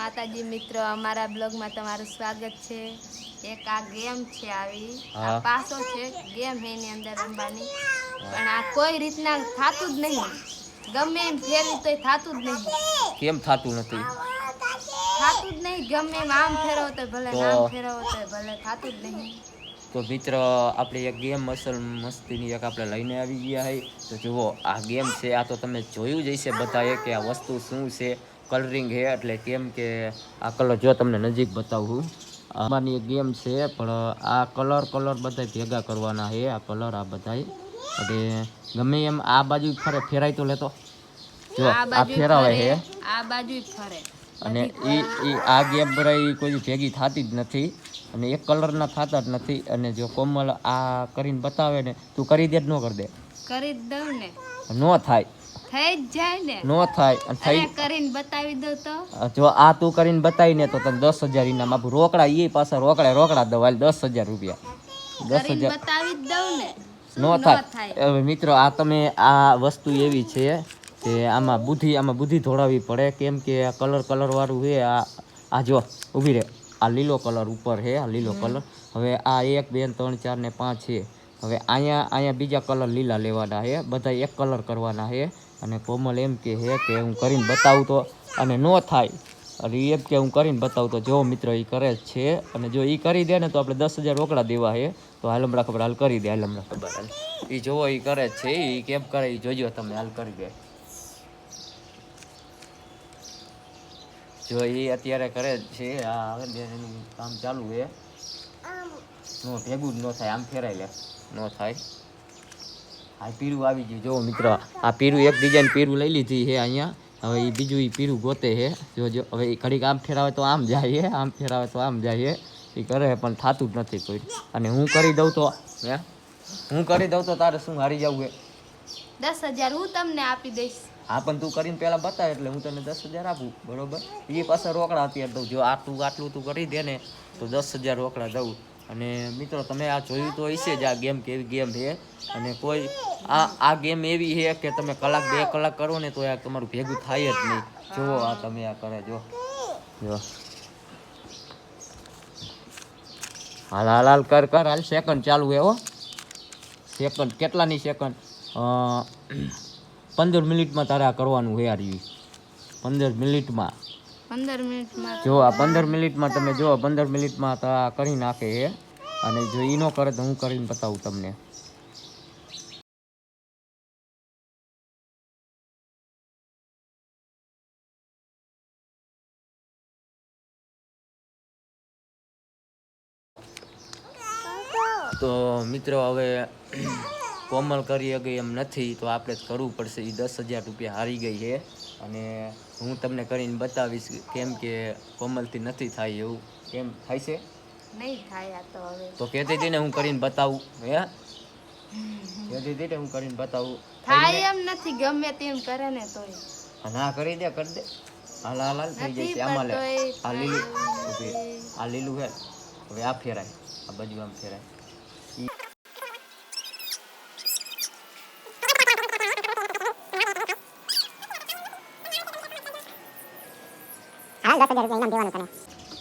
માતાજી મિત્રો, અમારા બ્લોગમાં તમારું સ્વાગત છે। એક આ ગેમ છે, આવી આ પાસો છે ગેમ એની અંદર રમવાની, પણ આ કોઈ રીતના થાતું જ નહીં, ગમે એમ ફેરવી તોય થાતું જ નહીં। કેમ થાતું નથી? થાતું જ નહીં, ગમે એમ આમ ફેરવો તો ભલે, નામ ફેરવો તો ભલે, થાતું જ નહીં। તો મિત્ર, આપણે એક ગેમ અસલ મસ્તીની એક આપણે લઈને આવી ગયા છે। તો જુઓ, આ ગેમ છે, આ તો તમે જોયું જ હશે બધાએ કે આ વસ્તુ શું છે। કલરિંગ છે, એટલે કેમ કે આ કલર જો તમને નજીક બતાવું, આમાંની એક ગેમ છે, પણ આ કલર બધા ભેગા કરવાના છે। આ કલર આ બધા એટલે ગમે એમ આ બાજુ ફેરાય તો લેતો જો આ ફેરાવે છે, આ બાજુ ફરે, અને એ આ ગેમ ભરાય કોઈ ભેગી થતી જ નથી, અને એક કલરના થતા જ નથી। અને જો કોમલ આ કરીને બતાવે ને, તું કરી દે ન કરી દે? કરી દઉં ને, નો થાય, થઈ જ જાય ને, નો થાય, અને થઈ કરીને બતાવી દઉં તો જો આ તું કરીને બતાવી ને તો તને 10,000 ઇનામ આપું, રોકડા એ પાછા રોકડા દઉં, હાલ 10,000 રૂપિયા, 10,000 બતાવી જ દઉં ને, નો થાય। હવે મિત્રો, આ તમે આ વસ્તુ એવી છે કે આમાં બુદ્ધિ ધોડાવવી પડે, કેમ કે આ કલર વાળું છે। આ જો ઊભી રહે, આ લીલો કલર ઉપર છે, આ લીલો કલર। હવે આ 1 2 3 4 ને 5 છે। હવે અહીંયા બીજા કલર લીલા લેવાના છે, બધા એક કલર કરવાના છે। અને કોમલ એમ કે છે કે હું કરીને બતાવું તો, અને નો થાય, અને એમ કે હું કરીને બતાવું તો, જો મિત્રો એ કરે જ છે, અને જો એ કરી દે ને તો આપણે 10,000 રોકડા દેવા છે। તો હાલ હમણાં ખબર, હાલ કરી દે, હાલ હમણાં ખબર, હાલ એ જોવો એ કરે જ છે, એ કેમ કરે એ જોજો તમે, હાલ કરી દે। જો એ અત્યારે કરે જ છે, આ એનું કામ ચાલુ છે, નો ભેગું જ ન થાય, આમ ફેરાય લે, નો થાય। આ પીરું આવી ગયું, જો મિત્ર, આ પીરું એક ડિઝાઇન પીરું લઈ લીધી છે અહીંયા। હવે એ બીજું એ પીરું ગોતે છે, જો હવે એ ઘડીક આમ ફેરાવે તો આમ જાય, આમ ફેરાવે તો આમ જાય, એ કરે પણ થતું જ નથી કોઈ। અને હું કરી દઉં તો હું કરી દઉં તો તારે શું હારી જવું છે? 10,000 હું તમને આપી દઈશ। હા, પણ તું કરીને પેલા બતાવે એટલે હું તને 10,000 આપું, બરોબર? એ પાછા રોકડા અત્યારે દઉં, જો આટલું તું કરી દે ને તો 10,000 રોકડા દઉં। અને મિત્રો, તમે આ જોયું તો હશે જ, આ ગેમ કેવી ગેમ છે। અને કોઈ આ ગેમ એવી છે કે તમે કલાક 2 કલાક કરો ને તો આ તમારું ભેગું થાય જ નહીં। જુઓ આ તમે આ કરે, જો હાલ કર, હાલ સેકન્ડ ચાલુ છે હો, સેકન્ડ કેટલાની સેકન્ડ? 15 મિનિટમાં તારે આ કરવાનું છે યાર, 15 મિનિટમાં, 15 મિનિટમાં જો આ 15 મિનિટમાં તમે જો 15 મિનિટમાં તો આ કરી નાખે છે। અને જો ઈ નો કરે તો હું કરીને બતાવું તમને। તો મિત્રો, હવે કોમલ કરી ગઈ એમ નથી, તો આપણે જ કરવું પડશે। એ 10,000 રૂપિયા હારી ગઈ છે, અને હું તમને કરીને બતાવીશ, કેમ કે કોમલથી નથી થાય એવું, કેમ થાય છે? નહીં થાય આ તો હવે, તો કહેતી હતી ને હું કરીને બતાવું, કહેતી હતી ને હું કરીને બતાવું, થાય એમ નથી, ગમે તેમ કરે ને તોય ના કરી દે, હાલ થઈ જાય છે। આમાં લે, આ લીલું, આ લીલું છે, હવે આ ફેરાય, આ બાજુ આમ ફેરાય,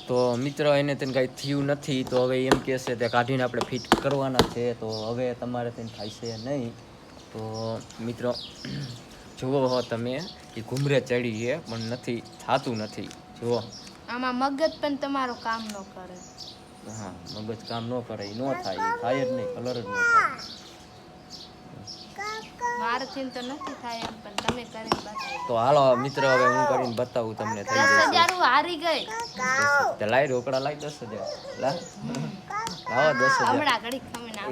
તો મિત્રો એને તેને કાંઈ થયું નથી, તો હવે એમ કહેશે તે કાઢીને આપણે ફિટ કરવાના છે, તો હવે તમારે તેને થાય છે નહીં। તો મિત્રો, જુઓ હો તમે, એ ઘૂમરે ચડી છે પણ નથી થતું નથી, જુઓ આમાં મગજ પણ તમારો કામ ન કરે। હા, મગજ કામ ન કરે, એ ન થાય, થાય જ નહીં, કલર જ ન થાય। મારાથી તો નથી થાય એમ, પણ તમે કરીને બતાવો તો હાલો મિત્ર, હવે હું કરીને બતાવું તમને, થઈ જશે। 10,000 હું હારી ગઈ, લાય રોકડા, લાય 10,000, લાવો 10,000 હમણાં ઘડી ખમીને